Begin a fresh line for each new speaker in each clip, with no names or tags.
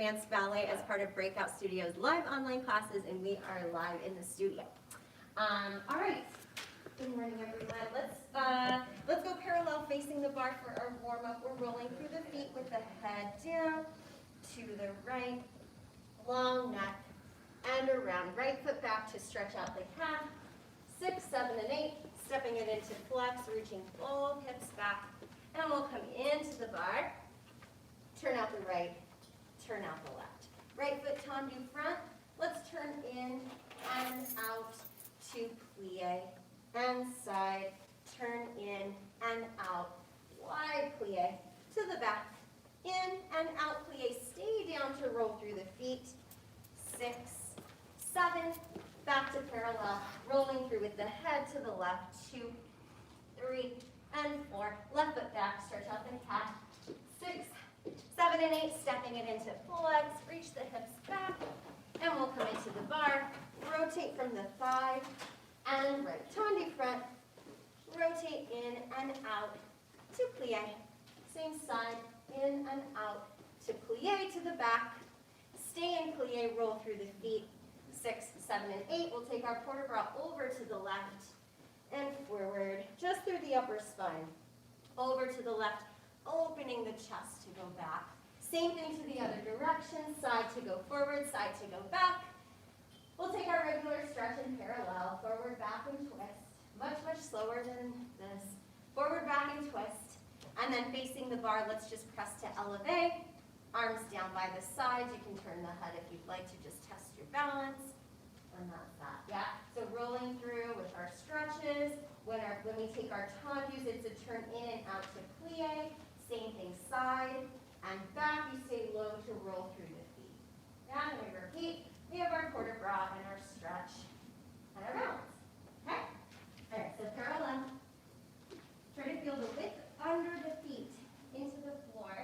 advanced ballet as part of BreakOut Studios live online classes, and we are live in the studio. All right. Good morning, everyone. Let's go parallel facing the bar for our warm-up. We're rolling through the feet with the head down to the right, long neck, and around. Right foot back to stretch out the calf. 6, 7, and 8. Stepping it into flex, reaching both hips back. And we'll come into the bar. Turn out the right, turn out the left. Right foot tendu front. Let's turn in and out to plie and side. Turn in and out. Wide plie to the back. In and out plie. Stay down to roll through the feet. 6, 7. Back to parallel. Rolling through with the head to the left. 2, 3, and 4. Left foot back. Stretch out the calf. 6, 7, and 8. Stepping it into flex. Reach the hips back. And we'll come into the bar. Rotate from the thigh and right. Tendu front. Rotate in and out to plie. Same side. In and out to plie to the back. Stay in plie. Roll through the feet. 6, 7, and 8. We'll take our port de bras over to the left and forward, just through the upper spine. Over to the left, opening the chest to go back. Same thing to the other direction, side to go forward, side to go back. We'll take our regular stretch in parallel, forward, back, and twist. Much, much slower than this. Forward, back, and twist. And then facing the bar, let's just press to elevate. Arms down by the sides. You can turn the head if you'd like to just test your balance. And that's that. Yeah. So rolling through with our stretches. When we take our tendus, it's a turn in and out to plie. Same thing, side and back. You stay low to roll through the feet. And we repeat. We have our port de bras and our stretch and our balance. Okay? All right. So parallel. Try to feel the width under the feet into the floor.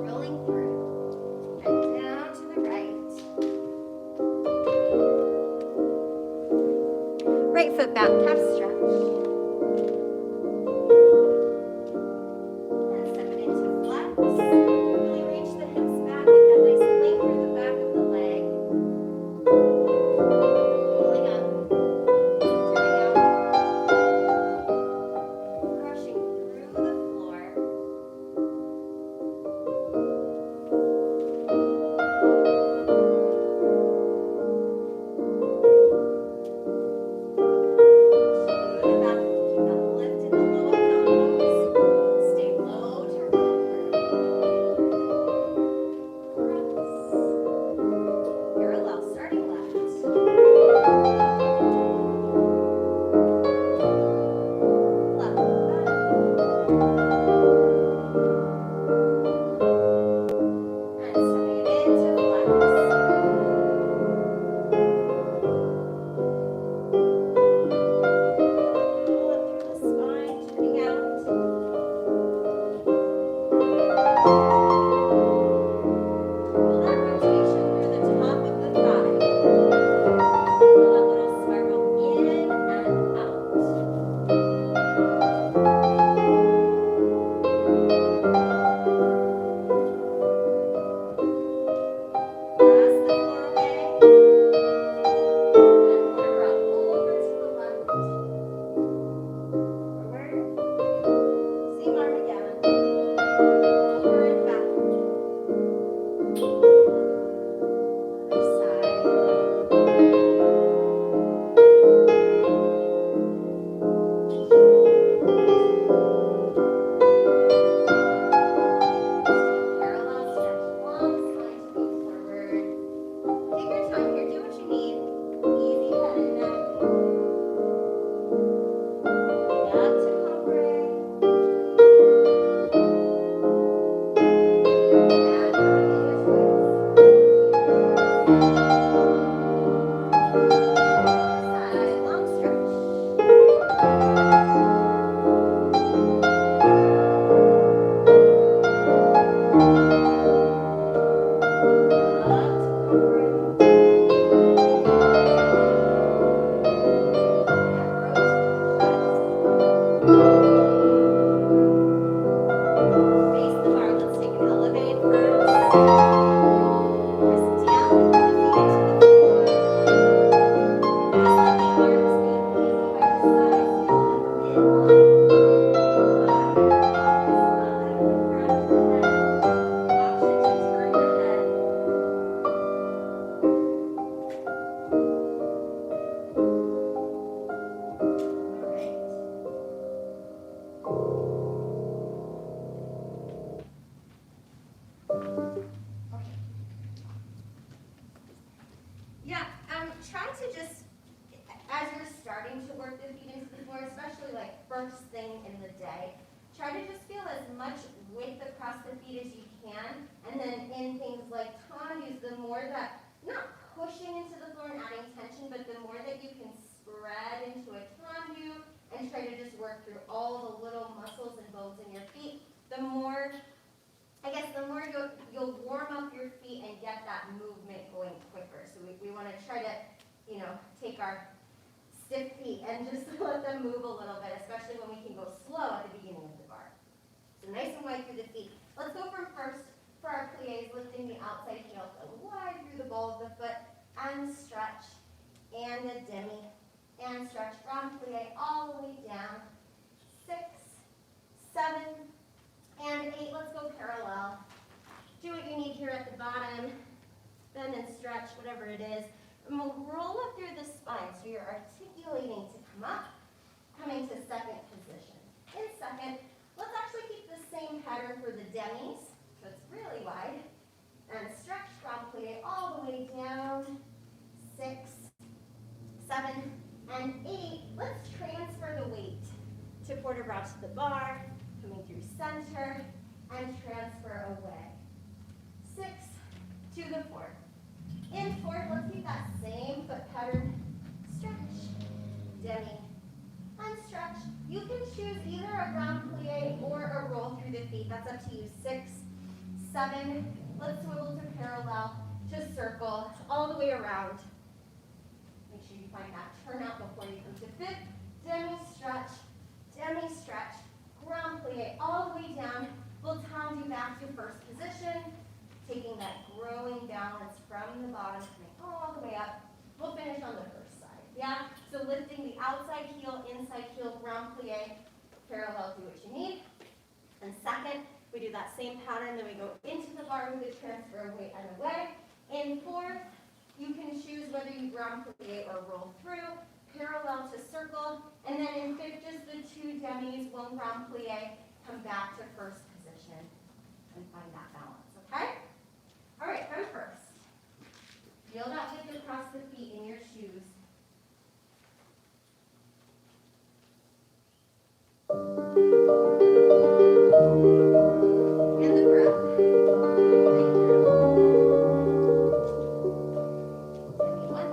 Rolling through. Head down to the right. Right foot back, calf stretch. And step it into flex. Really reach the hips back. Get that nice length through the back of the leg. Pulling up. Turning out. Crushing through the floor. try to just, as you're starting to work the feet into the floor, especially like first thing in the day, try to just feel as much width across the feet as you can. And then in things like tendus, the more that, not pushing into the floor and adding tension, but the more that you can spread into a tendu and try to just work through all the little muscles and bones in your feet, the more, I guess, the more you'll warm up your feet and get that movement going quicker. So we want to try to, take our stiff feet and just let them move a little bit, especially when we can go slow at the beginning of the bar. So nice and wide through the feet. Let's go from first for our pliés, lifting the outside heel so wide through the ball of the foot and stretch, and a demi, and stretch from plié all the way down. 6, 7, and 8. Let's go parallel. Do what you need here at the bottom. Bend and stretch, whatever it is. And we'll roll up through the spine. So you're articulating to come up, coming to second position. In second, let's actually keep the same pattern for the demis. So it's really wide. And stretch from plié all the way down. 6, 7, and 8. Let's transfer the weight to port de bras to the bar, coming through center, and transfer away. 6 to the fourth. In fourth, let's keep that same foot pattern. Stretch, demi, and stretch. You can choose either a grand plie or a roll through the feet. That's up to you. 6, 7. Let's swivel to parallel, to circle, all the way around. Make sure you find that turnout before you come to fifth. Demi stretch, grand plie, all the way down. We'll tendu back to first position, taking that growing balance from the bottom, coming all the way up. We'll finish on the first side, yeah? So lifting the outside heel, inside heel, grand plie, parallel, do what you need. And second, we do that same pattern, then we go into the bar with the transfer weight and away. In fourth, you can choose whether you grand plie or roll through, parallel to circle, and then in fifth, just the 2 demis, 1 grand plie, come back to first position and find that balance, okay? All right, from first. Feel that width across the feet in your shoes. And the breath. Thank you. Give me one.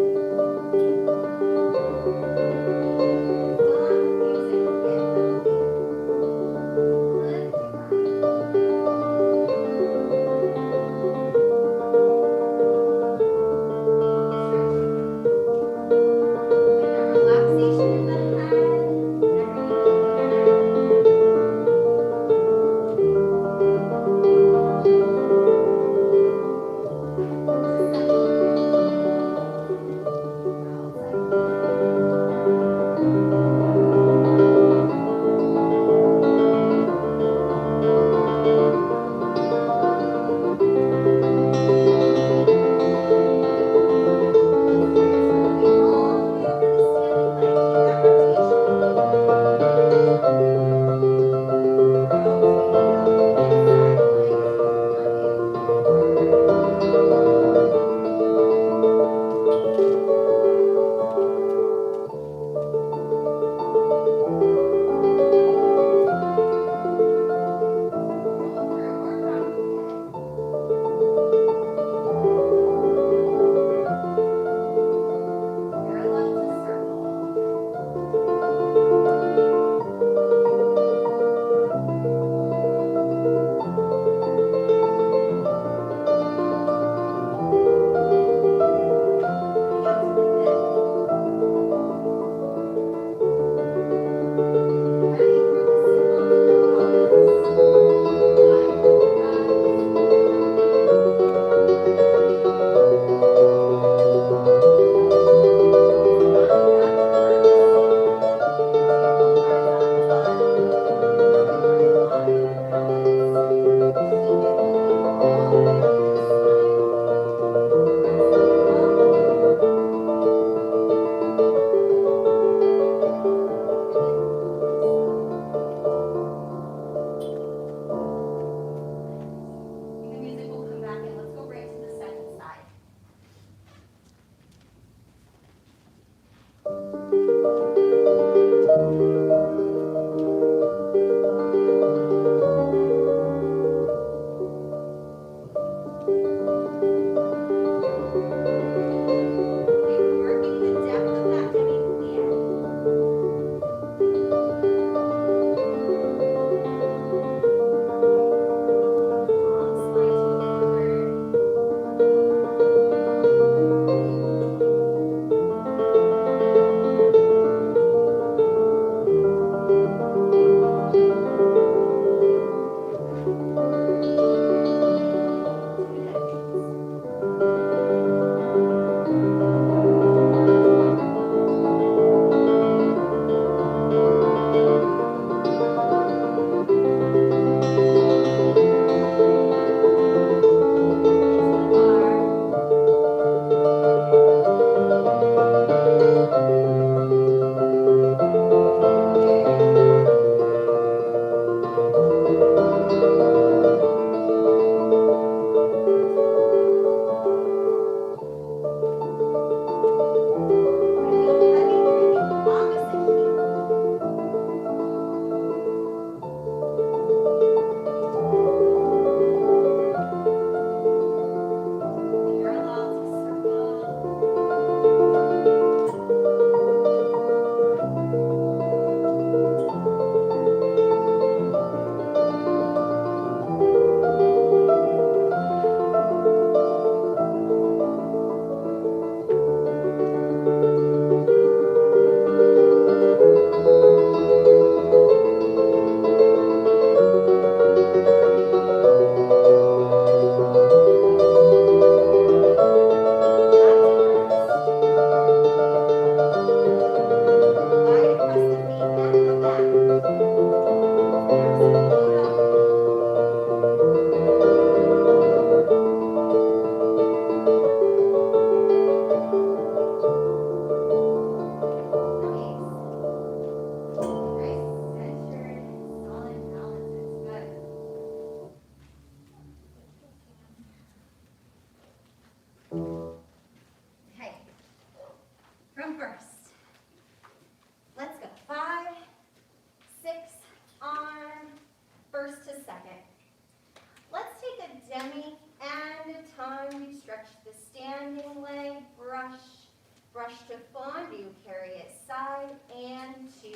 brush to fondue, carry it side and to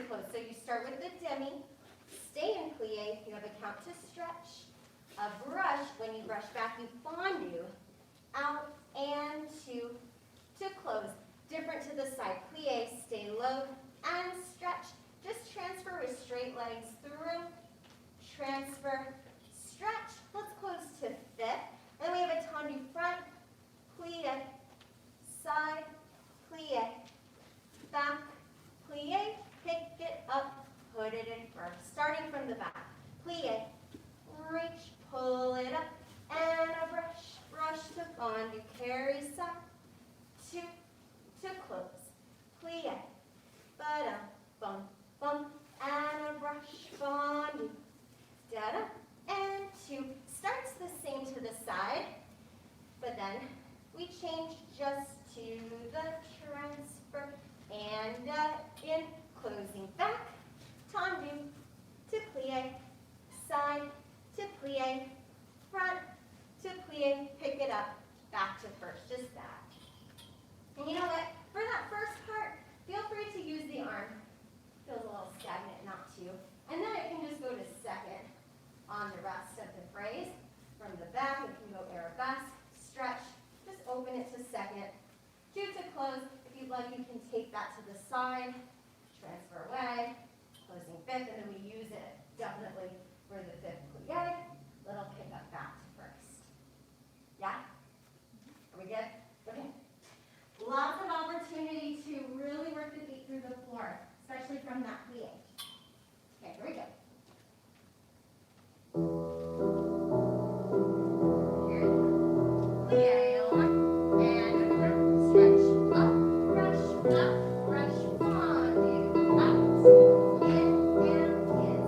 close. So you start with the demi, stay in plie, you have a count to stretch, a brush, when you brush back you fondue, out and to close. Different to the side, plie, stay low and stretch. Just transfer with straight legs through, transfer, stretch. Let's close to fifth. Then we have a tendu front, plie, side, plie, back, plie, pick it up, put it in first. Starting from the back, plie, reach, pull it up, and a brush to fondue, carry side, to close, plie, ba-da, bum, bum, and a brush, fondue, da-da, and two. Starts the same to the side, but then we change just to the transfer, and in, closing back, tendu, to plie, side, to plie, front, to plie, pick it up, back to first, just that. And you know what, for that first part, feel free to use the arm. Feels a little stagnant not to. And then it can just go to second on the rest of the phrase. From the back, it can go arabesque, stretch, just open it to second. Two to close. If you'd like, you can take that to the side, transfer away, closing fifth, and then we use it definitely for the fifth plie. Little pick up back to first. Yeah? Are we good? Okay. Lots of opportunity to really work the feet through the floor, especially from that plie. Okay, here we go. Here we go. Plie, and stretch up, brush, fondue, out, in,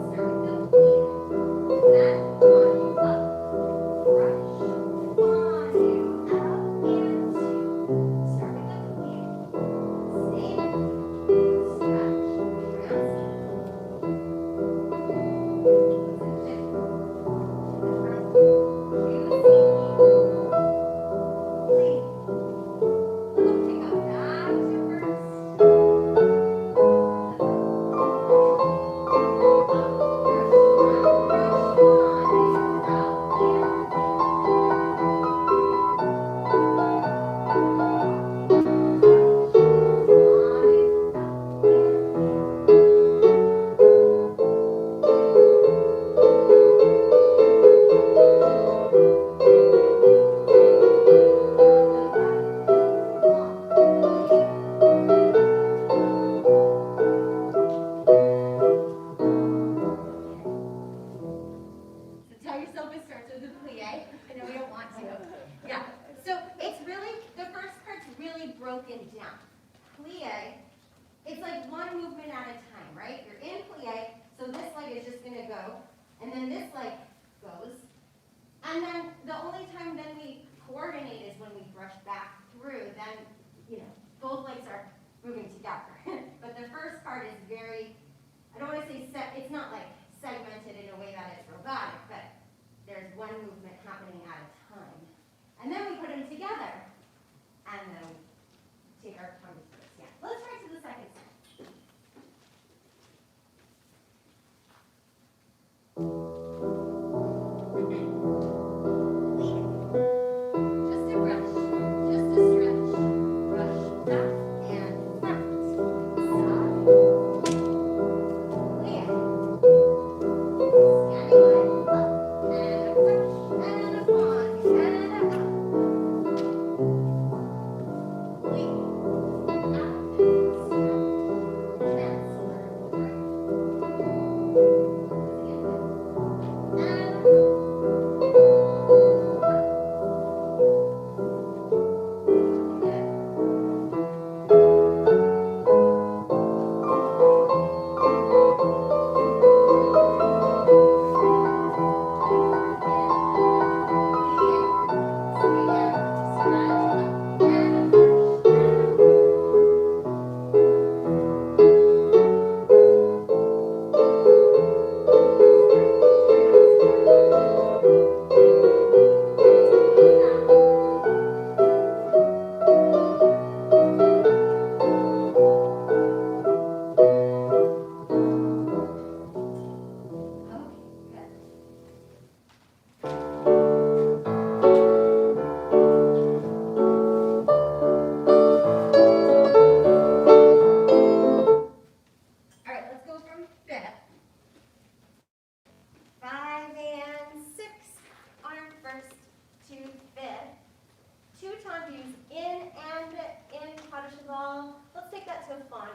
start with the plie, then fondue, up, brush, fondue, out, in, start with the plie, stay, stretch,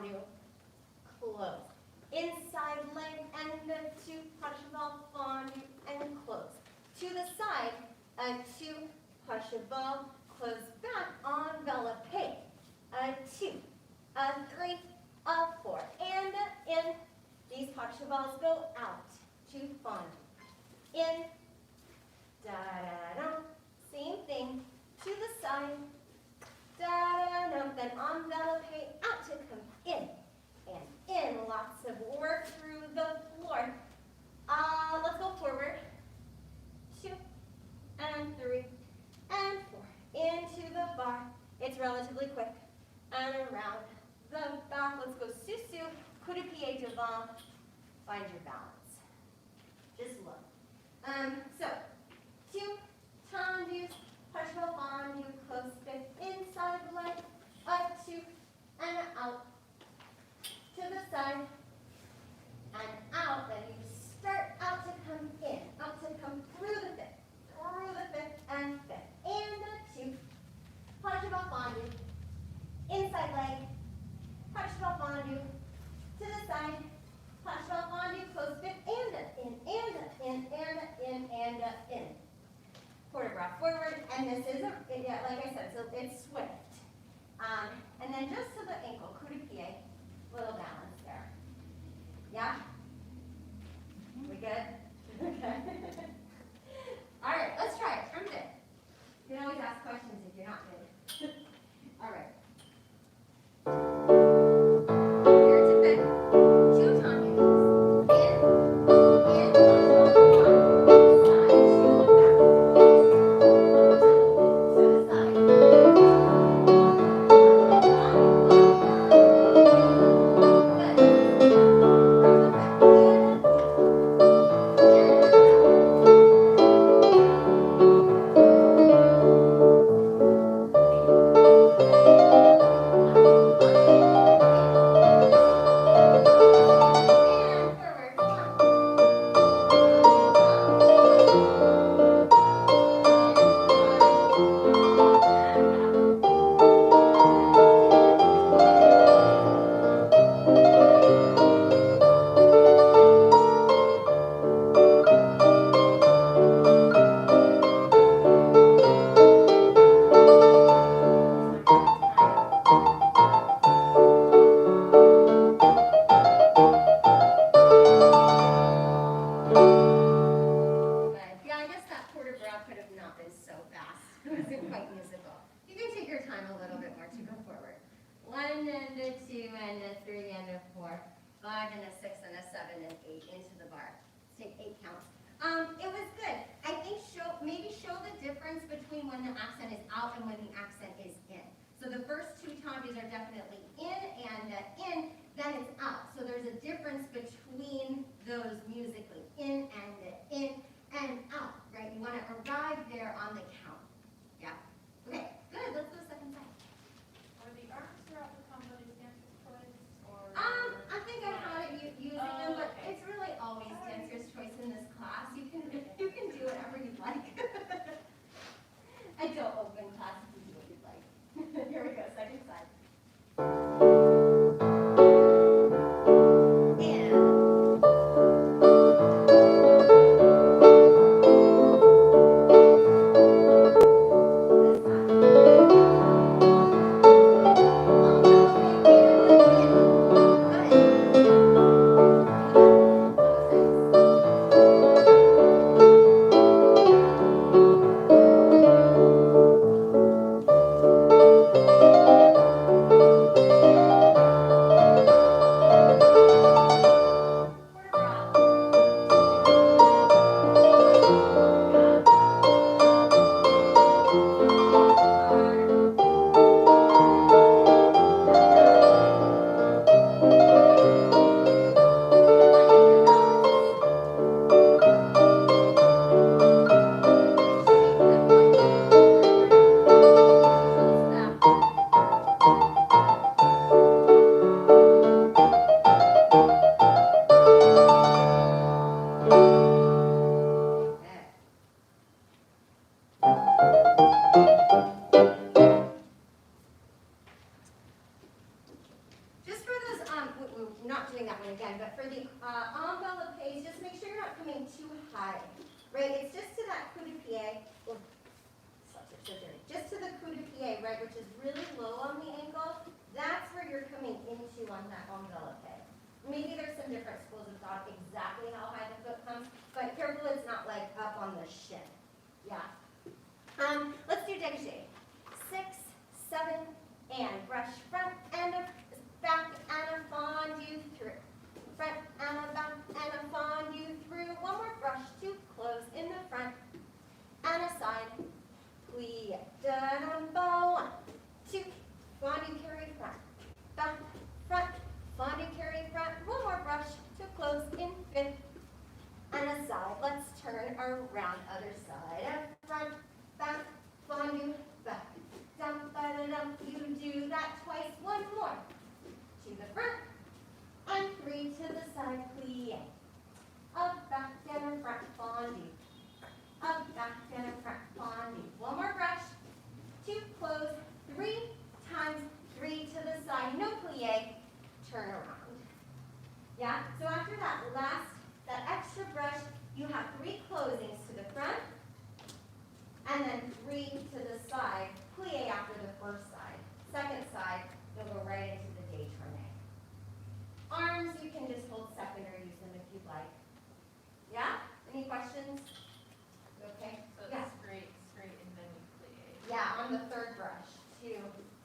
fondue, close. Inside leg and the 2, pas cheval, fondue, and close. To the side, a 2, pas cheval, close back, envelope. A 2, a 3, a 4, and in. These pas chevals go out to fondue. In, da-da-da, same thing, to the side, da-da-da, then envelope, out to come in, and in, lots of work through the floor. Let's go forward, 2, and 3, and 4, into the bar, it's relatively quick, and around the back, let's go sous-sus, coup de pied devant, find your balance, just look. So, 2 tendus, pas cheval fondue, close fit, inside leg, up 2, and out, to the side, and out, then you start out to come in, out to come through the fit, and fit, and 2, pas cheval fondue, inside leg, pas cheval fondue, to the side, pas cheval fondue, close fit, and in, and in, and in, and in. Choreograph forward, and this is, yeah, like I said, so it's swift. And then just to the ankle, coup de pied, little balance there. Yeah? We good? Okay. All right, let's try it. Turn it. You can always ask questions if you're not good. All right. Here to fit. 2 tendus. In, to the side. It was good. I think maybe show the difference between when the accent is out and when the accent is in. So the first 2 tendus are definitely in, then it's out. So there's a difference between those musically, in, and out, right? You want to arrive there on the count. Yeah? Okay, good. Let's go to the second side.
Are the arms throughout the company's dancer's choice, or?
I think I had it using them, but
okay.
it's really always dancer's choice in this class. You can do whatever you'd like. Adult open class, you can do what you'd like. Here we go, second side. And right, which is really low on the ankle, that's where you're coming into on that envelope. Maybe there's some different schools of thought exactly how high the foot comes, but careful it's not like up on the shin. Yeah. Let's do dégagé. 6, 7, and brush front and a back and a fondue through. Front and a back and a fondue through. One more brush to close in the front and a side. Plie. Da-dum-ba. 1, 2, fondue carry front. Back, front, fondue carry front. One more brush to close in fifth and a side. Let's turn around other side. Front, back, fondue, back. Dum, ba, da, dum. You do that twice. One more. To the front and 3 to the side. Plie. Up, back, and a front fondue. Up, back, and a front fondue. One more brush to close. 3 times, 3 to the side. No plie. Turn around. Yeah. So after that extra brush, you have 3 closings to the front, and then 3 to the side. Plie after the first side. Second side, you'll go right into the détourné. Arms, you can just hold second or use them if you'd like. Yeah? Any questions? Okay.
So
Yeah.
straight, and then we plie.
Yeah, on the third brush to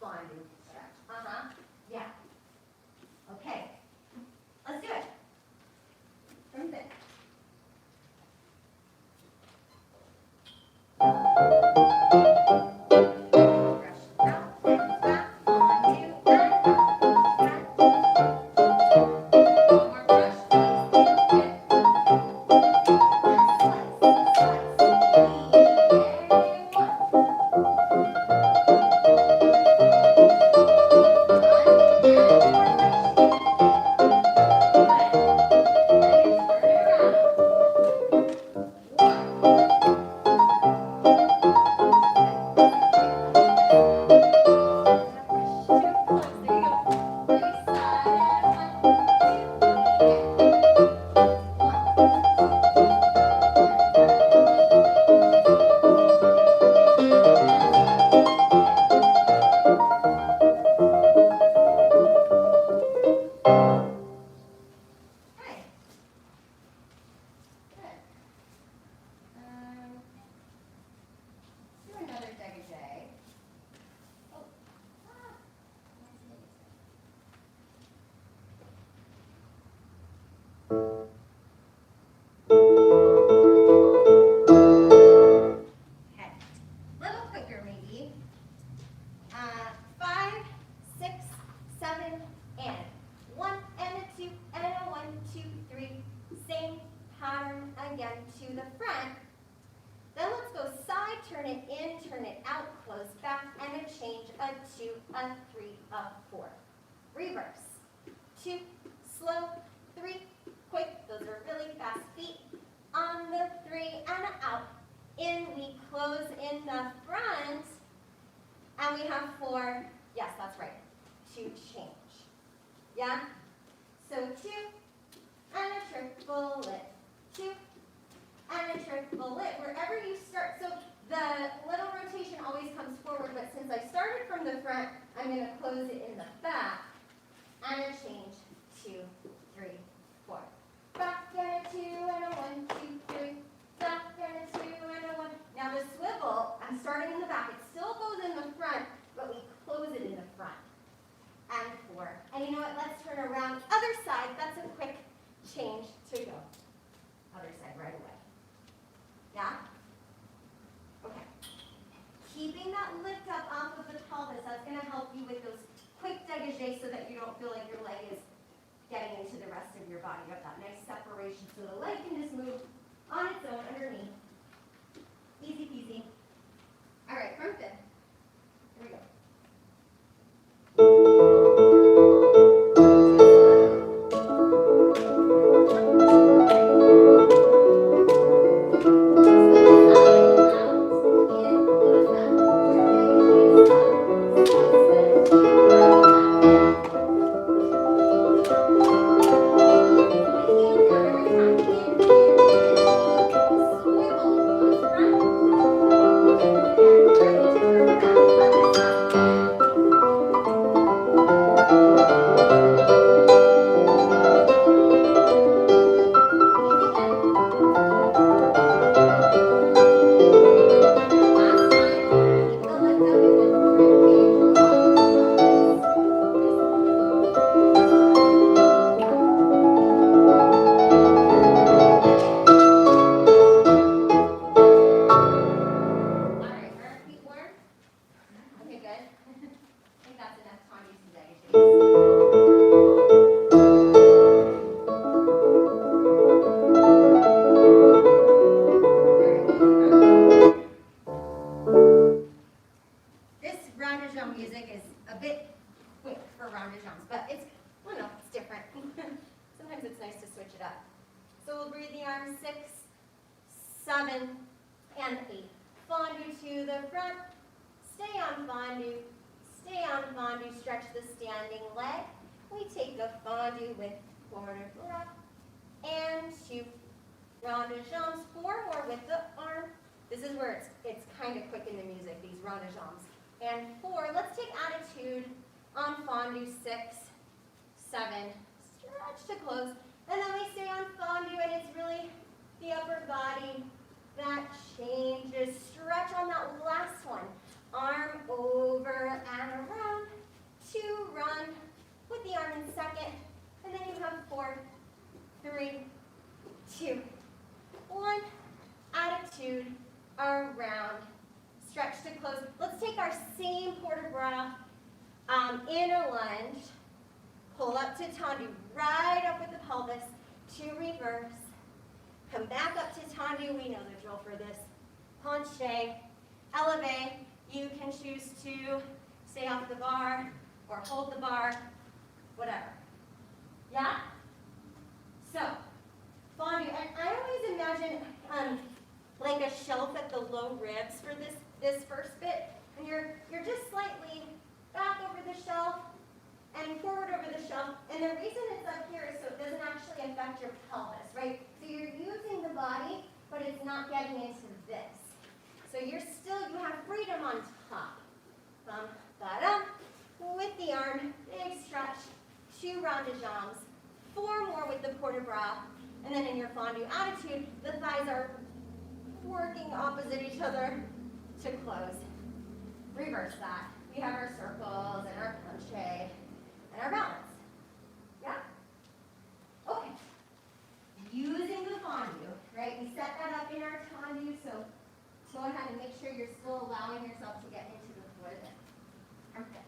fondue stretch. Uh-huh. Yeah. Okay. Let's do it. From there. Brush out and back, fondue and up, back. One more brush, squeeze in fifth. And slice, plie. 1. Okay. Good. Do another dégagé. Oh. Ah. Okay. Little quicker maybe. 5, 6, 7, and 1 and a 2 and a 1, 2, 3. Same pattern again to the front. Then let's go side, turn it in, turn it out, close back, and a change, a 2, a 3, a 4. Reverse. 2, slow, 3, quick. Those are really fast feet. On the 3 and out. In, we close in the front. And we have 4, yes, that's right, to change. Yeah? So 2 and a triple lift. 2 and a triple lift. Wherever you start, so the little rotation always comes forward, but since I started from the front, I'm going to close it in the back. And a change, 2, 3, 4. Back and a 2 and a 1, 2, 3. Back and a 2 and a 1. Now the swivel, I'm starting in the back. It still goes in the front, but we close it in the front. And 4. And you know what? Let's turn around. Other side. That's a quick change to go. Other side right away. Yeah? Okay. Keeping that lift up off of the pelvis, that's going to help you with those quick dégagés so that you don't feel like your leg is getting into the rest of your body. You have that nice separation so the leg can just move on its own underneath. Easy peasy. All right, front bend. Here we go. Swivel a bit quick for rounded jumps, but it's, I don't know, it's different. Sometimes it's nice to switch it up. So we'll breathe the arms 6, 7, and 8. Fondue to the front, stay on fondue, stretch the standing leg. We take a fondue with quarter breath, and 2. Rounded jumps, 4 more with the arm. This is where it's kind of quick in the music, these rounded jumps. And 4, let's take attitude on fondue, 6, 7, stretch to close. And then we stay on fondue, and it's really the upper body that changes. Stretch on that last one. Arm over and around. 2, run. Put the arm in second. And then you have 4, 3, 2, 1. Attitude around. Stretch to close. Let's take our same port de bras in a lunge. Pull up to tendu, right up with the pelvis, to reverse. Come back up to tendu, we know the drill for this. Penché, elevate. You can choose to stay off the bar or hold the bar, whatever. Yeah? So, fondue, and I always imagine like a shelf at the low ribs for this first bit, and you're just slightly back over the shelf and forward over the shelf, and the reason it's up here is so it doesn't actually affect your pelvis, right? So you're using the body, but it's not getting into this. So you have freedom on top. Bottom, with the arm, big stretch, 2 rounded jambs, 4 more with the port de bras, and then in your fondue attitude, the thighs are working opposite each other to close. Reverse that. We have our circles and our penché and our balance. Yeah? Okay. Using the fondue, right? We set that up in our tendu, so go ahead and make sure you're still allowing yourself to get into the floor then. Okay.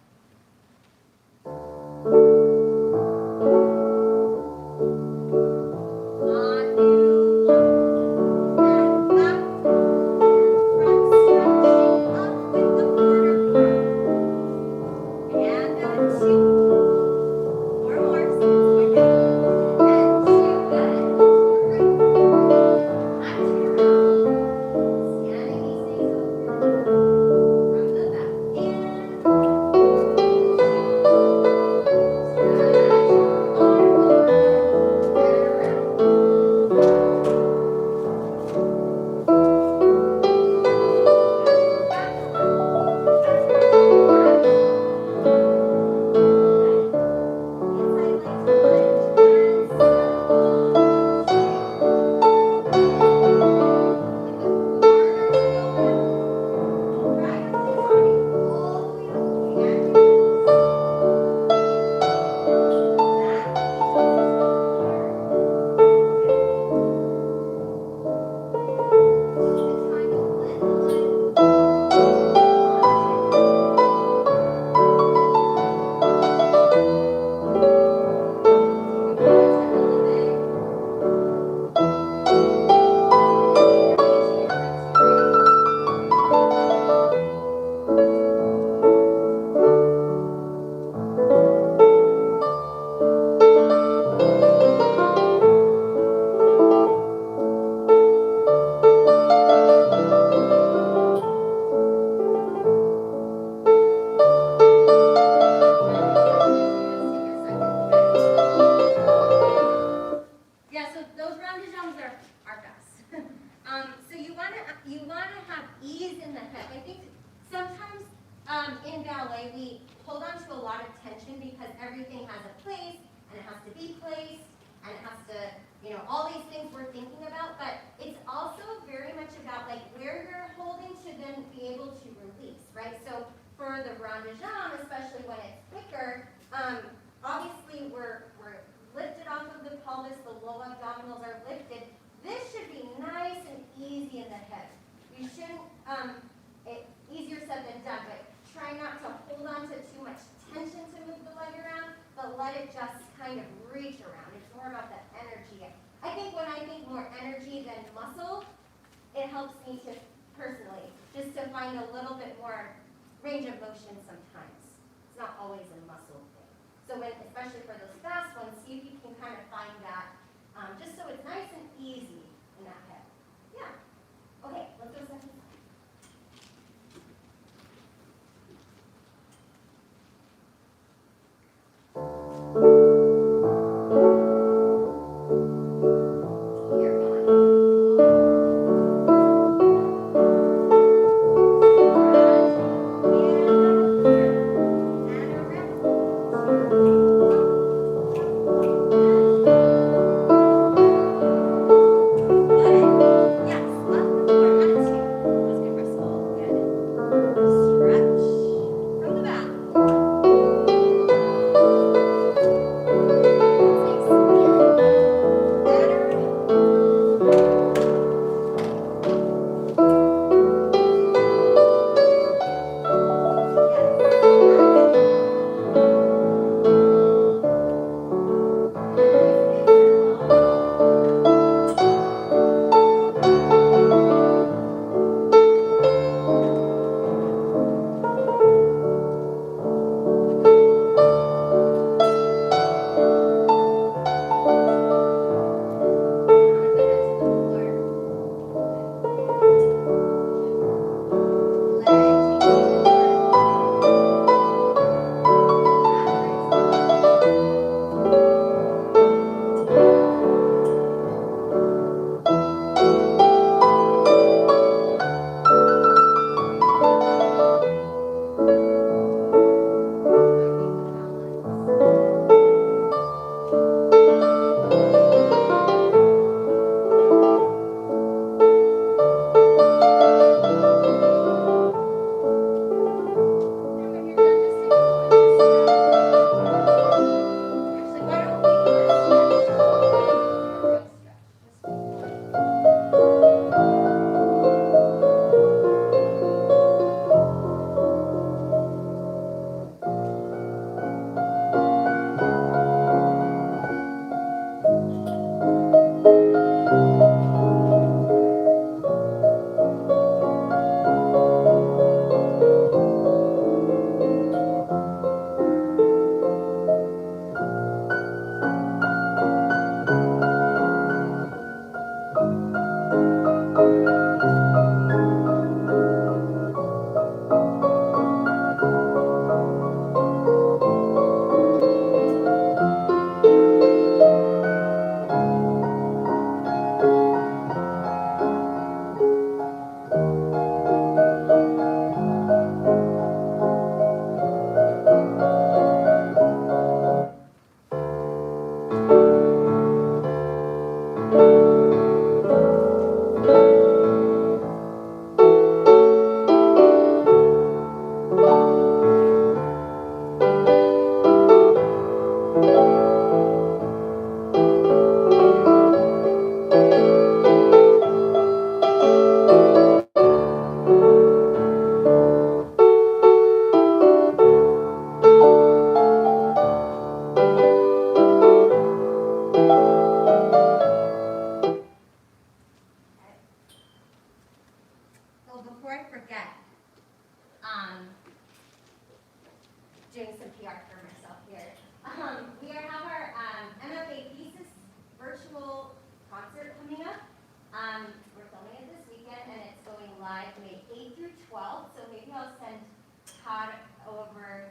In ballet, we hold on to a lot of tension because everything has a place, and it has to be placed, and it has to, all these things we're thinking about, but it's also very much about like where you're holding to then be able to release, right? So for the rond de jambe, especially when it's quicker, obviously we're lifted off of the pelvis, the low abdominals are lifted. This should be nice and easy in the hip. You shouldn't, easier said than done, but try not to hold on to too much tension to move the leg around, but let it just kind of reach around. It's more about the energy. I think when I think more energy than muscle, it helps me to, personally, just to find a little bit more range of motion sometimes. It's not always a muscle thing. So when, especially for those fast ones, see if you can kind of find that, just so it's nice and easy in that head. Yeah. Okay, let's go second. Doing some PR for myself here. We have our MFA thesis virtual concert coming up. We're filming it this weekend, and it's going live May 8th through 12th. So maybe I'll send Todd over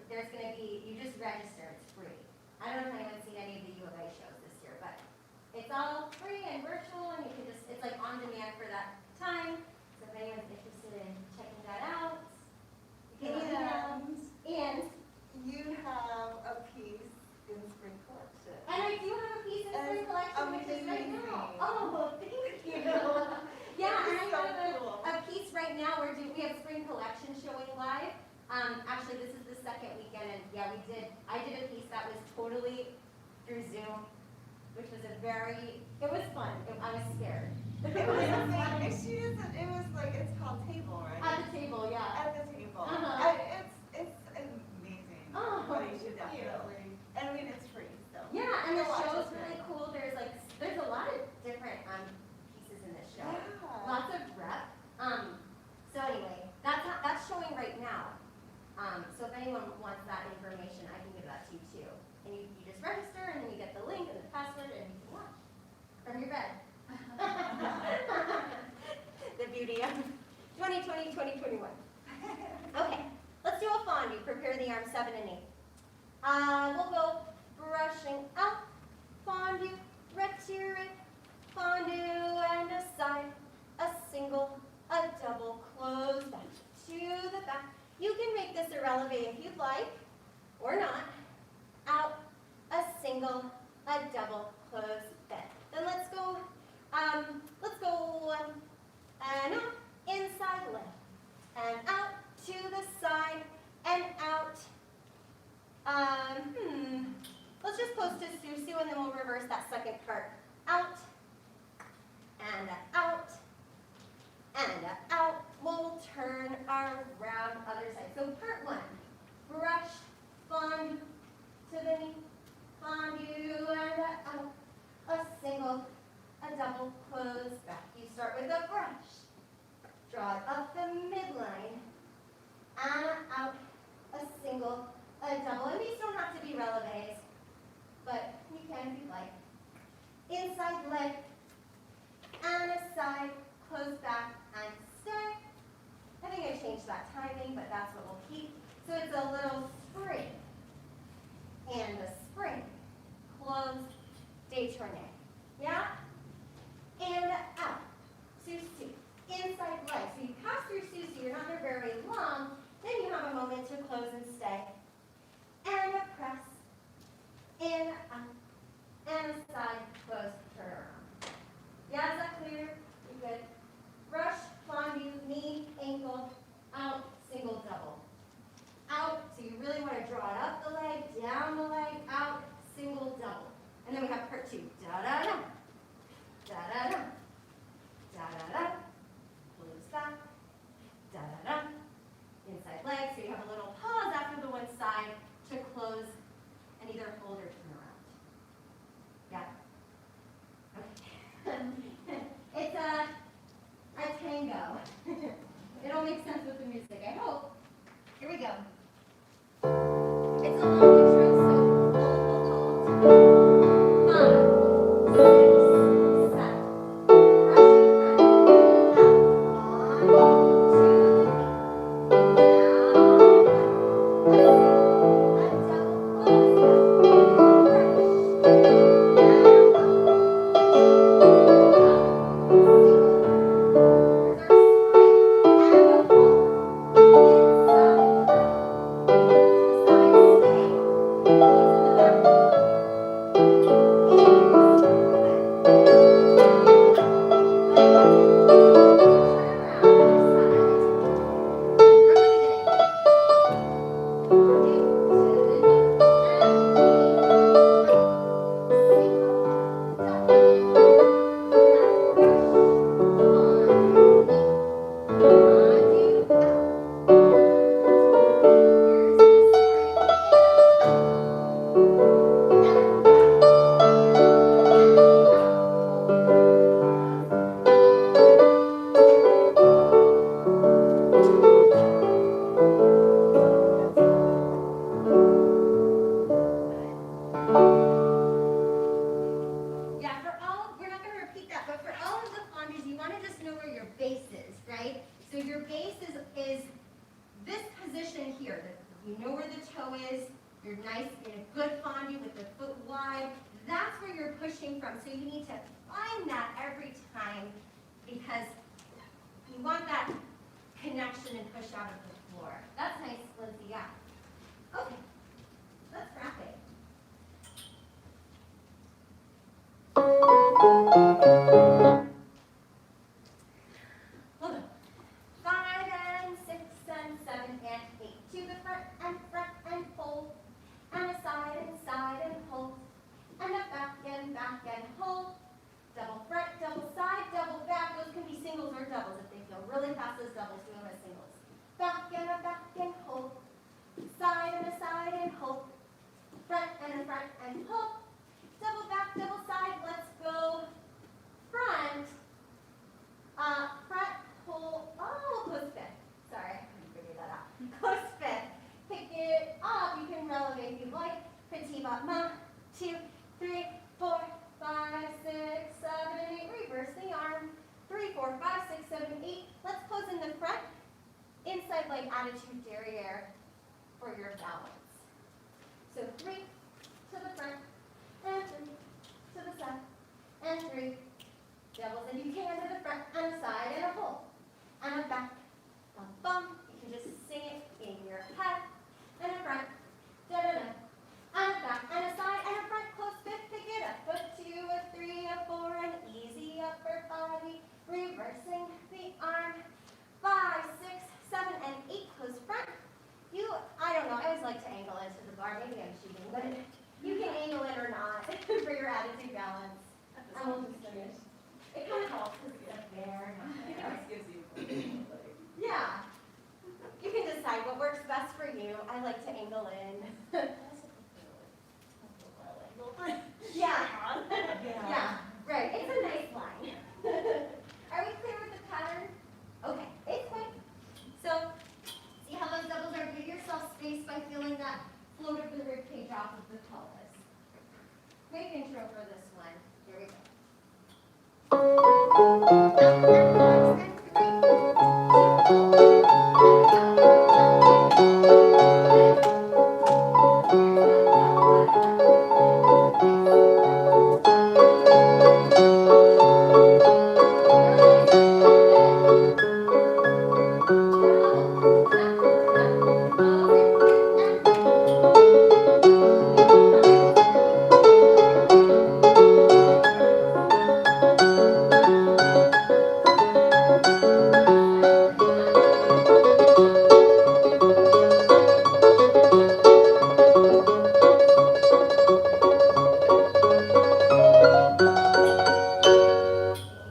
there's going to be, you just register, it's free. I don't know if anyone's seen any of the U of A shows this year, but it's all free and virtual, and you can just, it's like on demand for that time. So if anyone's interested in checking that out, you can and
you have a piece in Spring Collection.
And I do have a piece in Spring Collection, which is right now. Oh, thank you. Yeah, and I have a piece right now. We have Spring Collection showing live. Actually, this is the second weekend, and yeah, I did a piece that was totally through Zoom, which was it was fun. I was scared.
It was like, it's called Table, right?
At the table, yeah.
At the table. It's amazing.
Oh,
but you should definitely. And I mean, it's free, so.
Yeah, and the show's really cool. There's a lot of different pieces in this show.
Yeah.
Lots of rep. So anyway, that's showing right now. So if anyone wants that information, I can give that to you too. And you just register, and then you get the link and the password, and you can watch from your bed. The beauty of 2020, 2021. Okay, let's do a fondue. Prepare the arms 7 and 8. We'll go brushing out, fondue, retiré, fondue, and aside, a single, a double, close back to the back. You can make this a releve if you'd like, or not. Out, a single, a double, close back. Then let's go, and out, inside leg, and out to the side, and out. Let's just post to Susu, and then we'll reverse that second part. Out, and out, and out. We'll turn around other side. So part 1, brush, fondue, to the knee, fondue, and out. A single, a double, close back. You start with a brush. Draw it up the midline, and out. A single, a double. And these don't have to be releves, but you can if you like. Inside leg, and aside, close back, and stay. I think I changed that timing, but that's what we'll keep. So it's a little spring, and a spring, close, détourné. Yeah? And out, Susu, inside leg. So you pass through Susu, you're not there very long, then you have a moment to close and stay. And a press, in, out, and aside, close, turn around. Yeah, is that clear? You good? Brush, fondue, knee, ankle, out, single, double. Out, so you really want to draw it up the leg, down the leg, out, single, double. And then we have part 2. Da-da-da, da-da-da, da-da-da, close back, da-da-da, inside leg. So you have a little pause after the one side to close and either hold or turn around. Yeah? Okay. It's a tango. It all makes sense with the music, I hope. Here we go. It's a long intro, so hold. 5, 6, 7. Brushing out. On, to the knee. Down, a double close back. Brush. almost finished. It kind of helps because it's up there, not there.
gives you.
Yeah. You can decide what works best for you. I like to angle in. Yeah. Yeah, right. It's a nice line. Are we clear with the pattern? Okay, it's quick. So, see how those doubles are? Give yourself space by feeling that float of the rib cage off of the pelvis. Quick intro for this one. Here we go.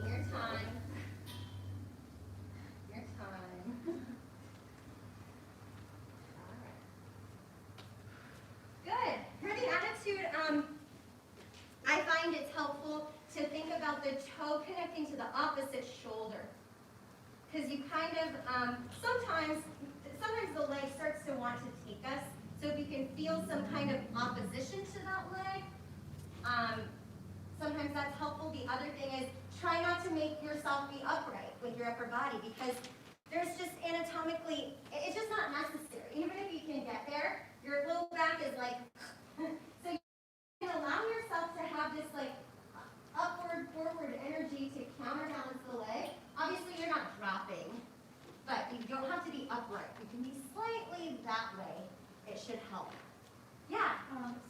Your time. Your time. Good. For the attitude, I find it's helpful to think about the toe connecting to the opposite shoulder. Because you kind of, sometimes the leg starts to want to take us. So if you can feel some kind of opposition to that leg, sometimes that's helpful. The other thing is try not to make yourself be upright with your upper body because there's just anatomically, it's just not necessary. Even if you can get there, your low back is like, so you can allow yourself to have this like upward, forward energy to counterbalance the leg. Obviously you're not dropping, but you don't have to be upright. You can be slightly that way. It should help. Yeah.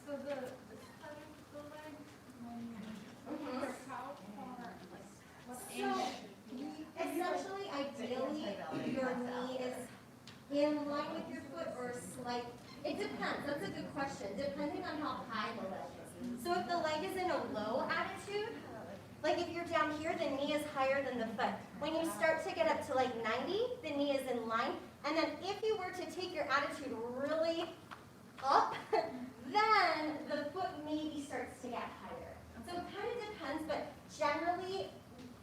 So the side of the leg,
Mhm.
how far, like, what
So,
angle?
essentially, ideally, your knee is in line with your foot or slight. It depends. That's a good question. Depending on how high the leg is. So if the leg is in a low attitude, like if you're down here, the knee is higher than the foot. When you start to get up to like 90, the knee is in line. And then if you were to take your attitude really up, then the foot maybe starts to get higher. So it kind of depends, but generally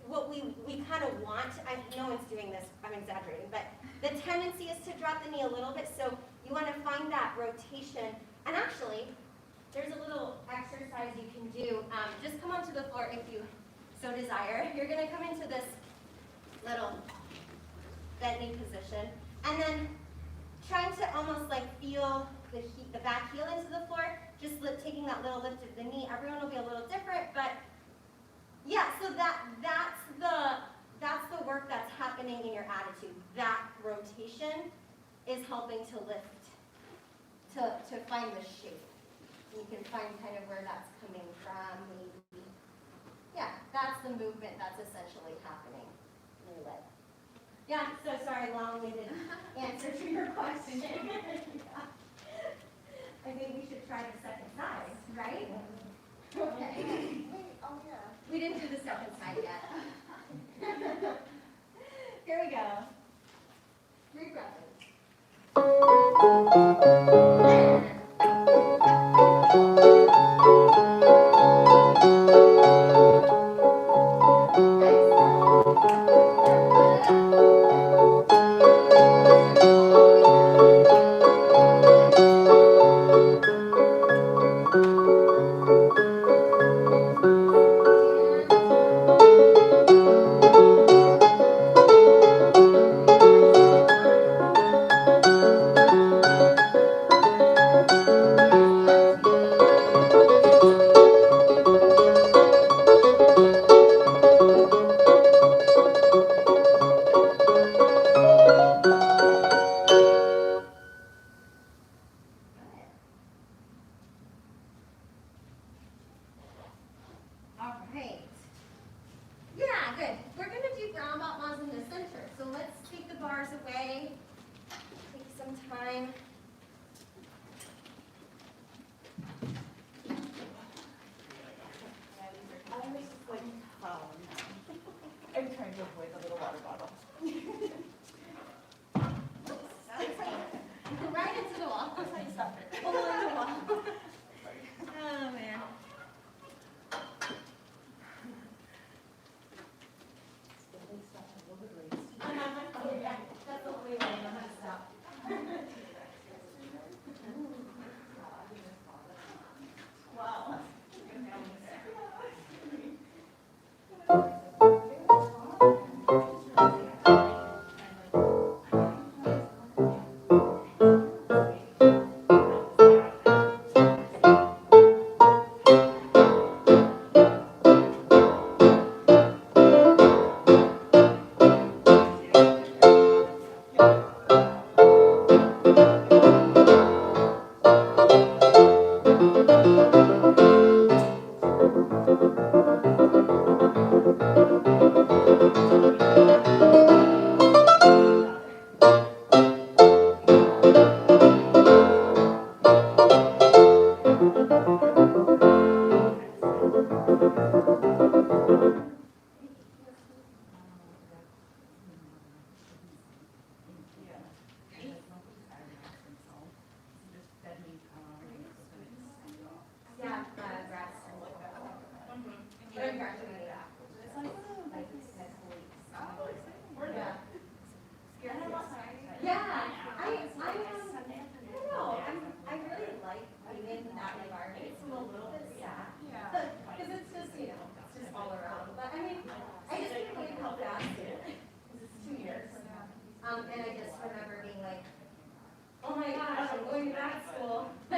what we kind of want, no one's doing this, I'm exaggerating, but the tendency is to drop the knee a little bit, so you want to find that rotation. And actually, there's a little exercise you can do. Just come onto the floor if you so desire. You're going to come into this little bent knee position, and then trying to almost like feel the back heel into the floor, just taking that little lift of the knee. Everyone will be a little different, but yeah, so that's the work that's happening in your attitude. That rotation is helping to lift, to find the shape. You can find kind of where that's coming from, maybe. Yeah, that's the movement that's essentially happening in your leg. Yeah, so sorry, long-winded answer to your question. Yeah. I think we should try the second side, right? Okay.
Wait, oh yeah.
We didn't do the second side yet. Here we go. 3 breaths.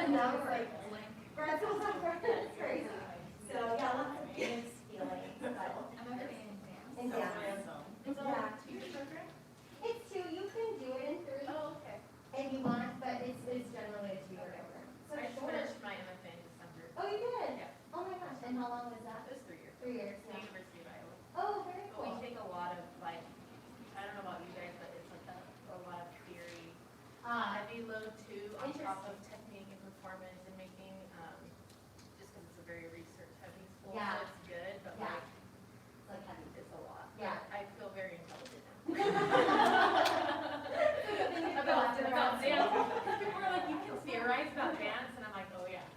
No, right. Pretzels on front, that's crazy. So, yeah, lots of mixed feelings, but.
I'm a fan in dance.
And dance.
It's a
Yeah.
2-year program?
It's 2, you can do it in 3
Oh, okay.
if you want, but it's generally a 2-year program. So
I
short.
finished my MFA in December.
Oh, you did?
Yeah.
Oh my gosh, and how long was that?
It was 3 years.
3 years,
The
yeah.
University of Iowa.
Oh, very
But we
cool.
take a lot of like, I don't know about you guys, but it's like a lot of theory,
Ah,
heavy load too, on top of
Interesting.
technique and performance and making, just because it's a very research heavy school,
Yeah.
so it's good, but
Yeah.
like,
like heavy.
it's a lot.
Yeah.
I feel very intelligent now.
About
About dance. People are like, you can theorize about dance, and I'm like, oh yeah.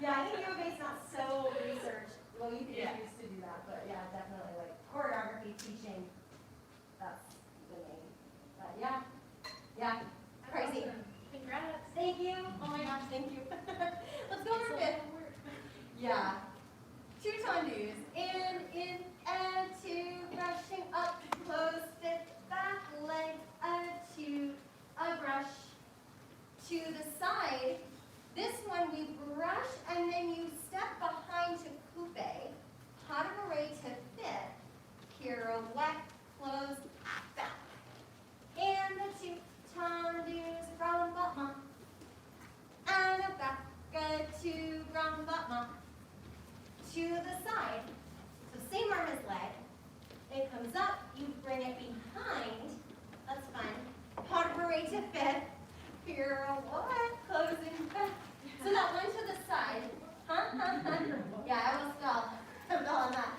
Yeah, I think U of A's not so research. Well, you could
Yeah.
used to do that, but yeah, definitely like choreography teaching. That's the main. But yeah, yeah, crazy.
Awesome. Congrats.
Thank you. Oh my gosh, thank you. Let's go over a bit. Yeah. Tucson dues. In and two, brushing up, close, fit, back leg, a brush to the side. This one we brush and then you step behind to coupe, pas de bourrée to fit, pirouette, close, back. And the Tucson dues, grand battement. And a back, to grand battement. To the side. So same arm as leg. It comes up, you bring it behind. That's fun. Pas de bourrée to fit. Pirouette, closing back. So that one to the side. Yeah, I almost fell. I fell on that.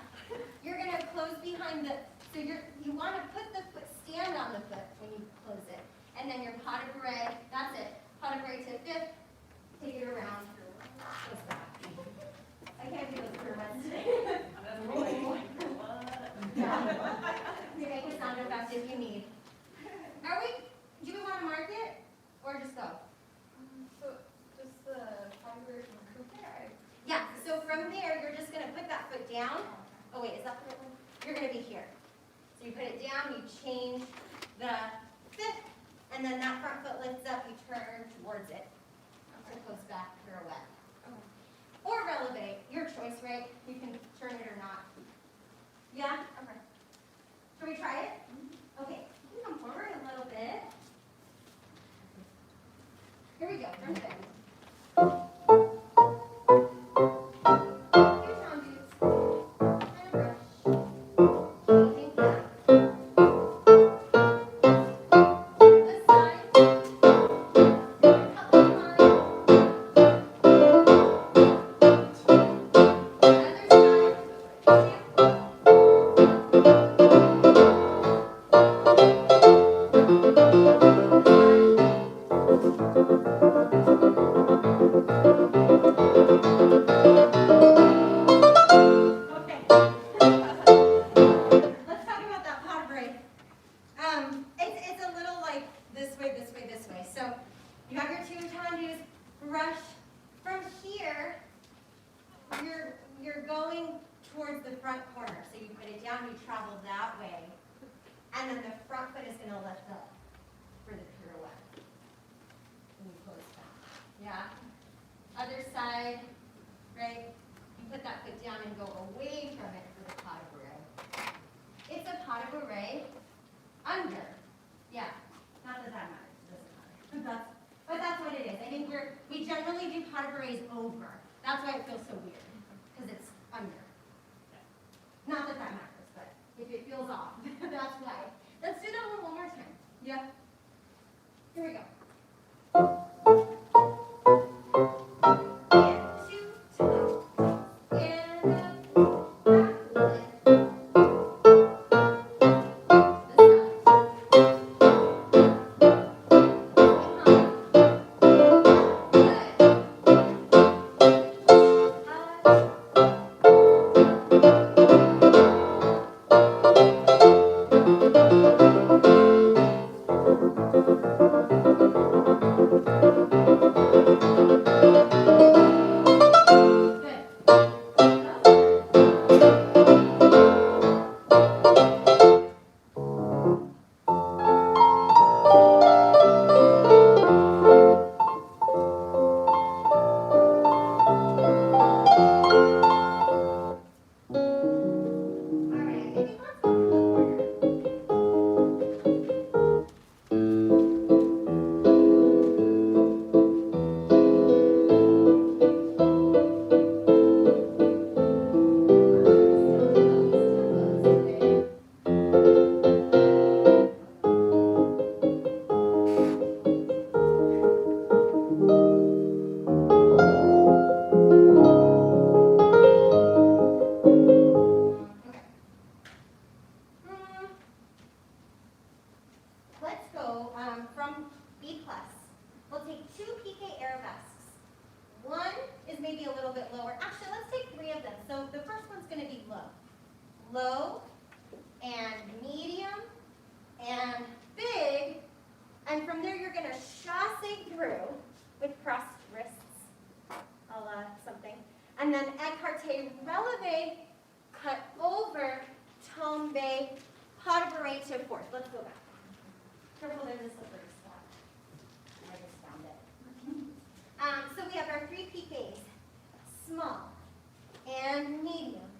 You're gonna close behind the, so you wanna put the foot, stand on the foot when you close it. And then your pas de bourrée, that's it. Pas de bourrée to fifth, take it around. Close back. I can't do those pirouettes today. Yeah. You make a sound effect if you need. Do we want to mark it or just go?
So, just the conversion coupe,
Yeah, so from there, you're just going to put that foot down. Oh wait, is that the right one? You're going to be here. So you put it down, you change the fifth, and then that front foot lifts up, you turn towards it. So close back pirouette. Or Blvd, your choice, right? You can turn it or not. Yeah? Okay. Shall we try it? Okay, you can come forward a little bit. Here we go, front bend. Tucson boots. And a brush. Changing back. This side. Couple lines. Okay. Let's talk about that pot break. It's a little like this way, this way, this way. So you have your two tendus, brush from here. You're going towards the front corner. So you put it down, you travel that way, and then the front foot is going to lift up for the pirouette. And you close back. Yeah. Other side, right? You put that foot down and go away from it for the pas de bourrée. It's a pas de bourrée under. Yeah. Not that that matters. It doesn't matter. But that's what it is. I think we generally do pas de bourrées over. That's why it feels so weird. Because it's under. Not that that matters, but if it feels off, that's why. Let's do that one more time. Yeah. Here we go. And two, toe. And back leg. Good. low and medium and big. And from there, you're going to chasse through with crossed wrists, a la something. And then écarté, releve, cut over, tombe, pas de bourrée to fourth. Let's go back. Careful, there's a slippery spot. I just found it. So we have our 3 piqués, small and medium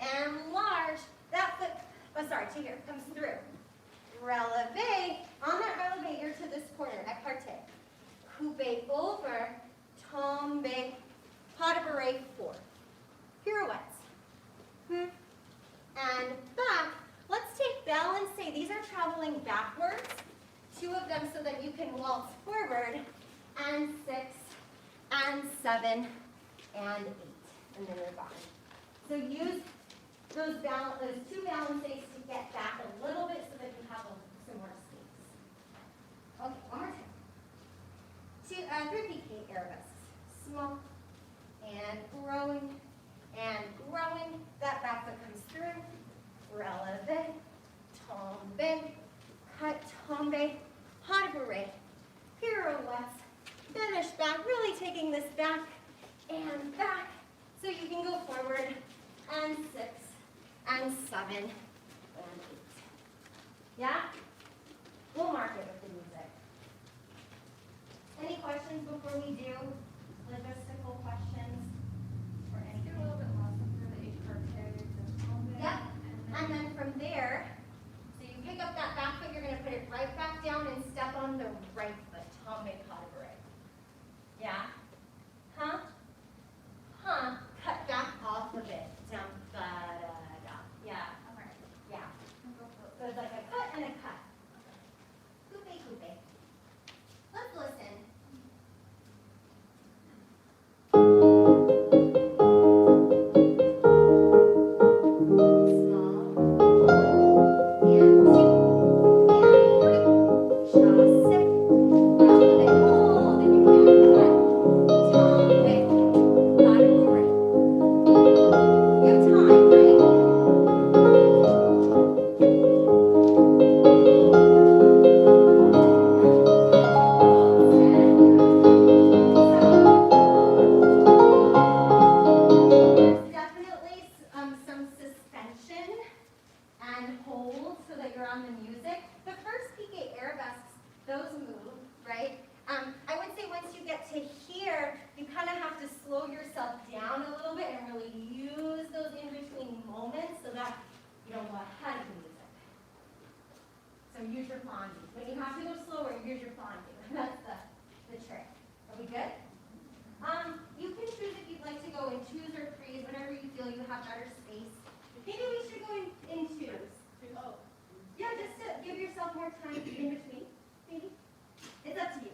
and large. That foot, oh sorry, to here, comes through. Releve, on that releve, you're to this corner, écarté. Coupe over, tombe, pas de bourrée, 4. Pirouettes. And back. Let's take balance. These are traveling backwards. 2 of them so that you can waltz forward. And 6, and 7, and 8. And then you're gone. So use those 2 balances to get back a little bit so that you have some more space. Okay, one more time. 3 piqué arabesques. Small and growing and growing. That back foot comes through. Releve, tombe, cut, tombe, pas de bourrée, pirouettes, finish back, really taking this back and back so you can go forward, and 6, and 7, and 8. Yeah? We'll mark it with the music. Any questions before we do logistical questions or anything?
A little bit lost for the écarté, the tombe.
Yep. And then from there, so you pick up that back foot, you're going to put it right back down and step on the right foot. Tombe, pas de bourrée. Yeah? Huh? Huh? Cut back off of it. Dum, ba, da, da. Yeah.
Okay.
Yeah. So it's like a cut and a cut. Coupe, coupe. Let's listen. Use your fondue. When you have to go slower, use your fondue. That's the trick. Are we good? You can choose if you'd like to go in 2s or 3s, whenever you feel you have better space. Maybe we should go in 2s.
Oh.
Yeah, just to give yourself more time in between. Maybe. It's up to you.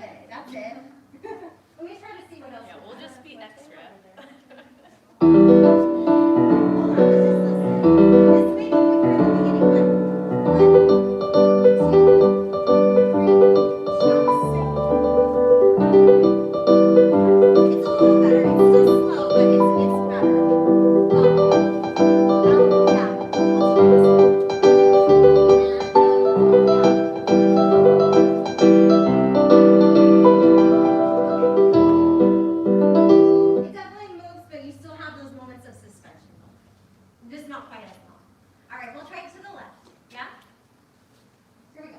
it. That's it. Let me try to see what else.
Yeah,
we
we'll
have.
just be extra.
Hold on, let's just listen. This may be quicker in the beginning, but 1, 2, 3, just sing. It's a little better. It's still slow, but it's better. Yeah, we'll try this one. It definitely moves, but you still have those moments of suspension. Just not quite as long. All right, we'll try it to the left. Yeah? Here we go.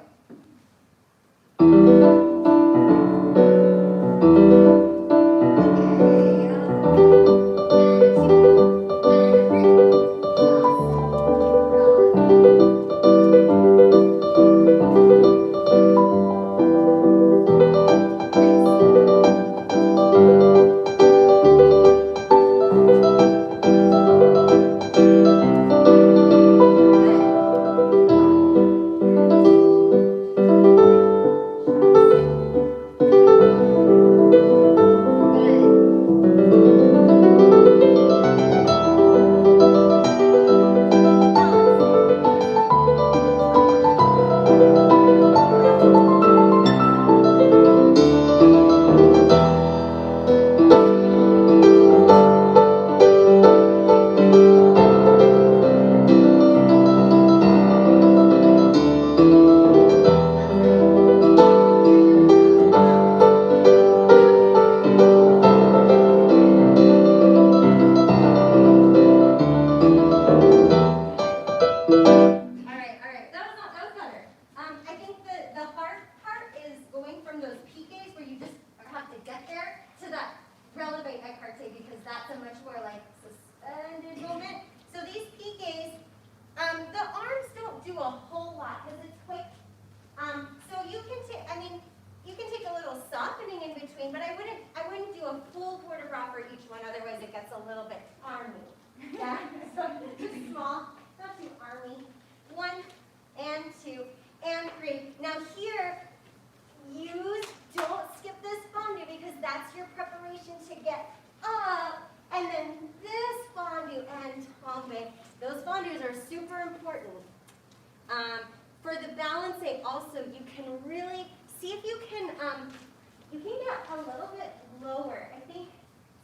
For the balancing also, you can really see if you can get a little bit lower. I think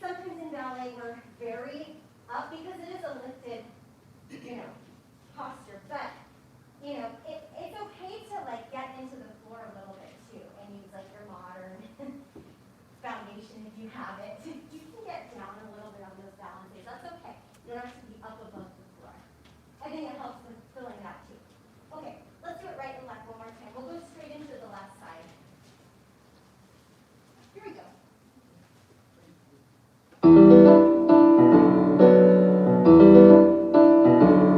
sometimes in ballet we're very up because it is a lifted, posture. But, it's okay to like get into the floor a little bit too and use like your modern foundation if you have it. You can get down a little bit on those balances. That's okay. You don't have to be up above the floor. I think it helps with filling that too. Okay, let's do it right and left one more time. We'll go straight into the left side. Here we go.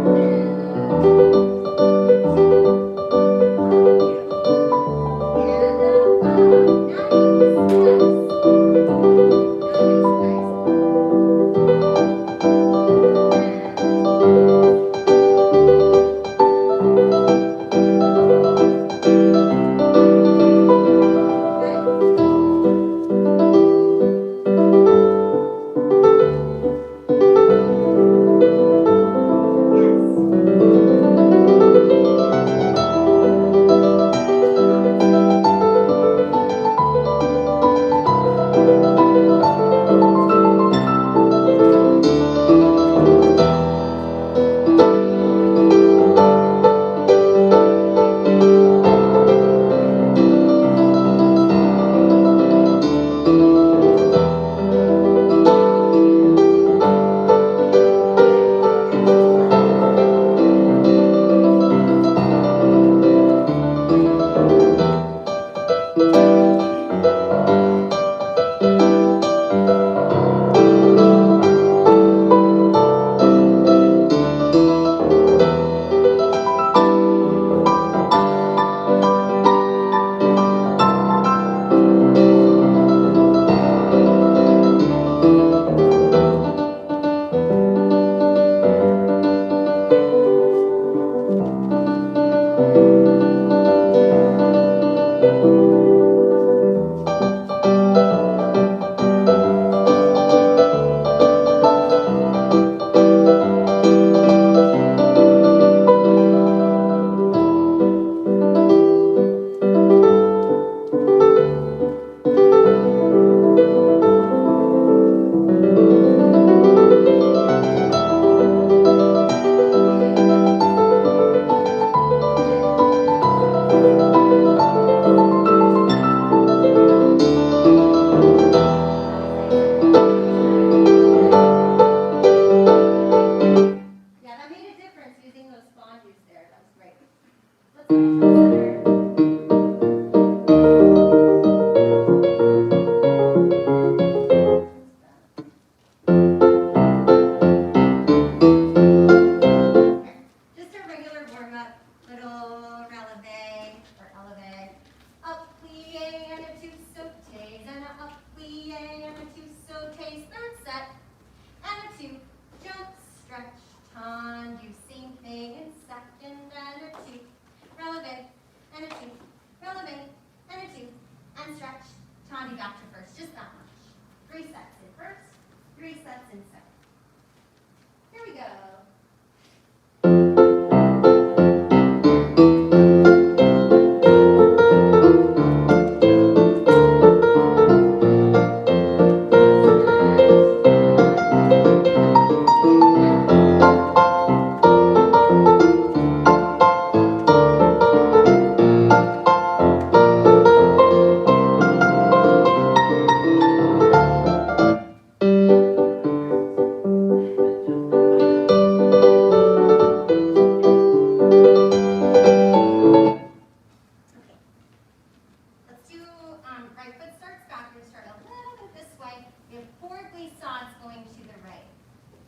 And back to first, just that much. 3 sets in first, 3 sets in second. Here we go. Let's do right foot starts back. We're going to start a little bit this way. We have 4 glissades going to the right.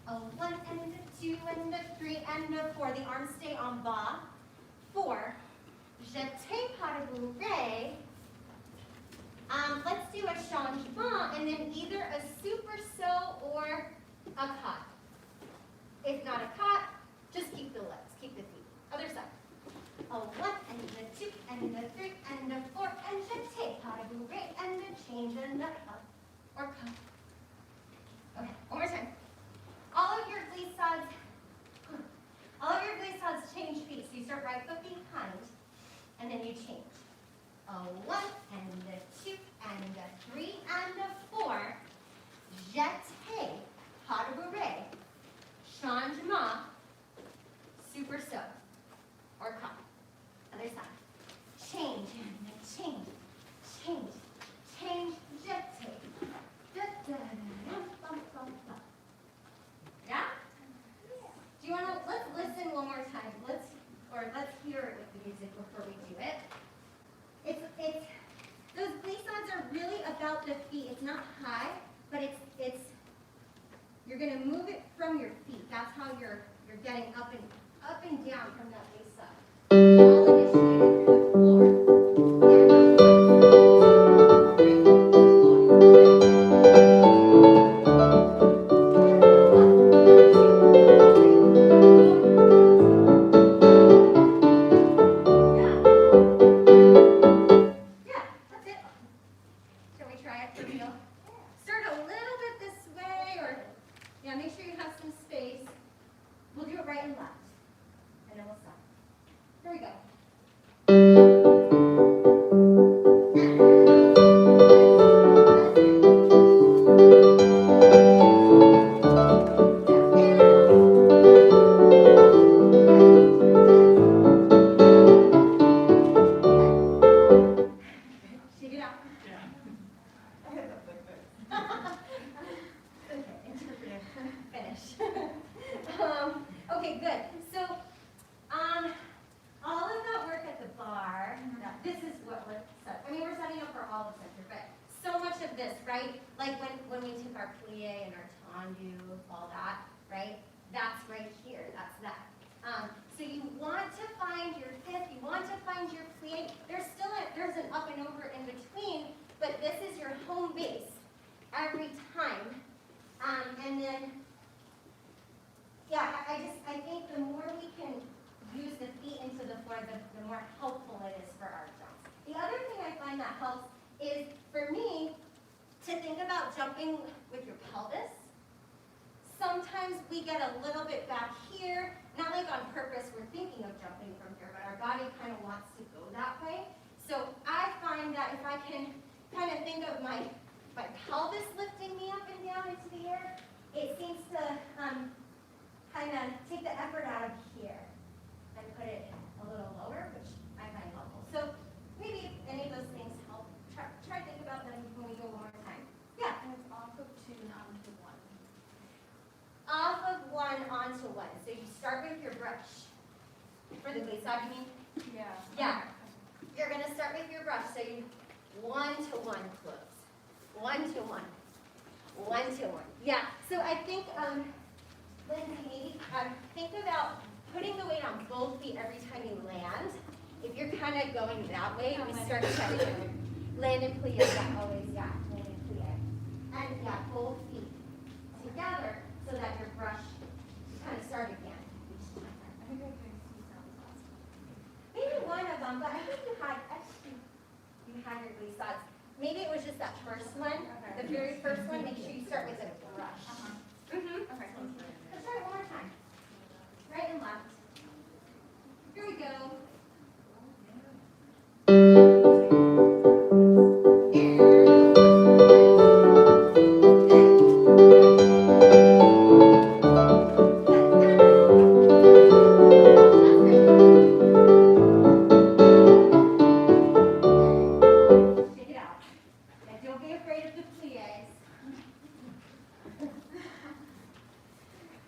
A 1 and a 2 and a 3 and a 4. The arms stay en bas. 4. Jeté pas de bourrée. Let's do a changement and then either a super saut or a cut. If not a cut, just keep the legs, keep the feet. Other side. A 1 and a 2 and a 3 and a 4 and jeté pas de bourrée and a change and a up or cut. Okay, one more time. All of your glissades change feet. So you start right foot behind and then you change. A 1 and a 2 and a 3 and a 4. Jeté pas de bourrée. Changement. Super saut or cut. Other side. Change and then change, change, change, jeté. Da, da, da, da, bum, bum, bum. Yeah? Do you want to, let's listen one more time. Let's hear it with the music before we do it. Those glissades are really about the feet. It's not high, but you're going to move it from your feet. That's how you're getting up and down from that glissade. All initiated through the floor. Make sure you have some space. We'll do it right and left. And then we'll stop. Here we go. Shake it out. Finish. Okay, good. So, all of that work at the bar, this is what we're setting up for all the center, but so much of this, right? Like when we took our plie and our tendu, all that, right? That's right here, that's that. So you want to find your fifth, you want to find your plie. There's an up and over in between, but this is your home base every time. And then, yeah, I think the more we can use the feet into the floor, the more helpful it is for our jumps. The other thing I find that helps is, for me, to think about jumping with your pelvis. Sometimes we get a little bit back here, not like on purpose, we're thinking of jumping from here, but our body kind of wants to go that way. So I find that if I can kind of think of my pelvis lifting me up and down into the air, it seems to kind of take the effort out of here and put it a little lower, which I find helpful. So maybe any of those things help. Try to think about them when we go one more time. Yeah.
And it's off of 2 onto 1.
Off of 1 onto 1. So you start with your brush. For the glissade, you mean?
Yeah.
Yeah. You're going to start with your brush. So you 1 to 1 close. 1 to 1. 1 to 1. Yeah. So I think, Lindsay, maybe think about putting the weight on both feet every time you land. If you're kind of going that way, we start to land and plie. Yeah, always, yeah. Land and plie. And yeah, both feet together so that your brush kind of start again.
I think I did see sounds last time.
Maybe one of them, but I think you had your glissades. maybe it was just that first one, the very first one, make sure you start with a brush. Mm-hmm.
Okay.
Let's try it one more time. Right and left. Here we go. Shake it out. And don't be afraid of the plies.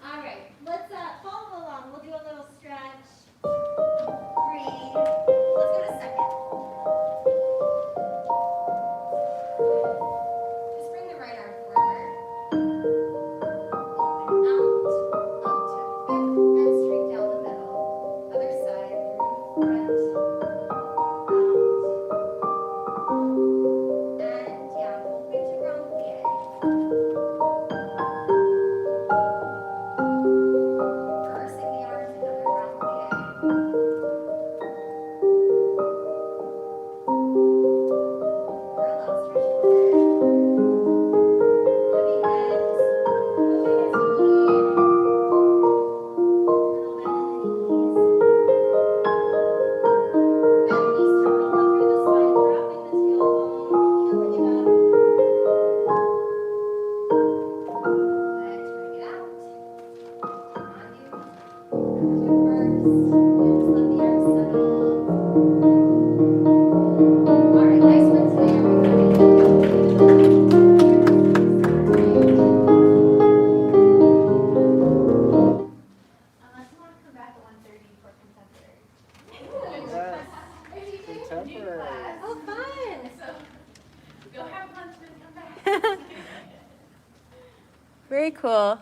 All right, let's follow along. We'll do a little stretch. Breathe. Let's go to second. Just bring the right arm forward. And out to fifth, and straight down the middle. Other side, through front, out, and down. Open to grand plie. Reversing the arms, another grand plie. Parallel stretch forward. Coming in, just moving as you need. Little bend in the knees. Bend the knees to roll up through the spine, dropping the tailbone. Here, bring it up. Good, bring it out. Undo. Reverse. Just let the arms settle. All right, nice one today, everybody.
Unless you want to come back at 1:30 for contemporary.
Yes.
If you do
Contemporary.
class,
Oh, fun.
so go have lunch and come back.
Very cool.